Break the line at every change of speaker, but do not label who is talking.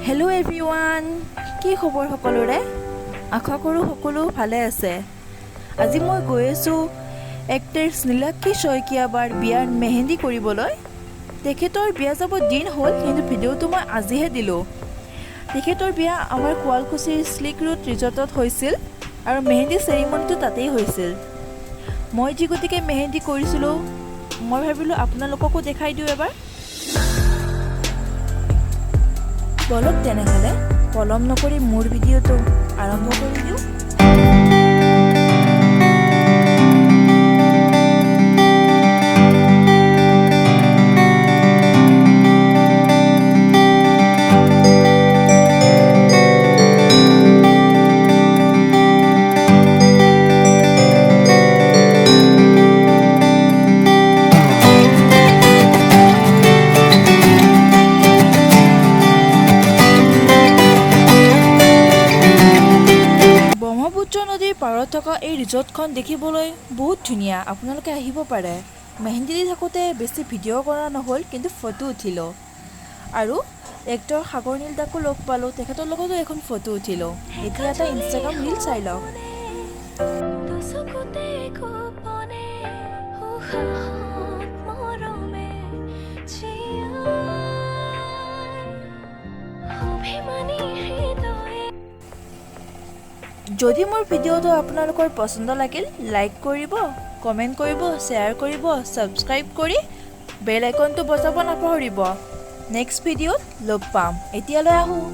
Hello' everyone, কি খবৰ সকলোৰে? আশা কৰোঁ সকলো ভালে আছে। আজি মই গৈ আছোঁ এক্ট্ৰেছ নীলাক্ষী শইকীয়াবাৰ বিয়াৰ মেহেন্দী কৰিবলৈ। তেখেতৰ বিয়া যাব দিন হ'ল, কিন্তু ভিডিঅ'টো মই আজিহে দিলোঁ। তেখেতৰ বিয়া আমাৰ শুৱালকুছিৰ স্লিক ৰোড ৰিজৰ্টত হৈছিল আৰু মেহেন্দী চেৰিমনিটো তাতেই হৈছিল। মই যি গতিকে মেহেন্দী কৰিছিলোঁ, মই ভাবিলোঁ আপোনালোককো দেখাই দিওঁ এবাৰ। বলক তেনেহ'লে পলম নকৰি মোৰ ভিডিঅ'টো আৰম্ভ কৰি দিওঁ। ব্ৰহ্মপুত্ৰ নদীৰ পাৰত থকা এই ৰিজৰ্টখন দেখিবলৈ বহুত ধুনীয়া। আপোনালোকে আহিব পাৰে। মেহেন্দী দি থাকোঁতে বেছি ভিডিঅ' কৰা নহ'ল, কিন্তু ফটো উঠিলোঁ। আৰু এক্টৰ সাগৰ নীল দাকো লগ পালোঁ, তেখেতৰ লগতো এখন ফটো উঠিলোঁ। এতিয়া এটা ইনষ্টাগ্ৰাম ৰীল চাই লওক। যদি মোৰ ভিডিঅ'টো আপোনালোকৰ পচন্দ লাগিল, লাইক কৰিব, কমেণ্ট কৰিব, শ্বেয়াৰ কৰিব, ছাবস্ক্ৰাইব কৰি বেল আইকনটো বজাব নাপাহৰিব। নেক্সট ভিডিঅ'ত লগ পাম। এতিয়ালৈ আহোঁ।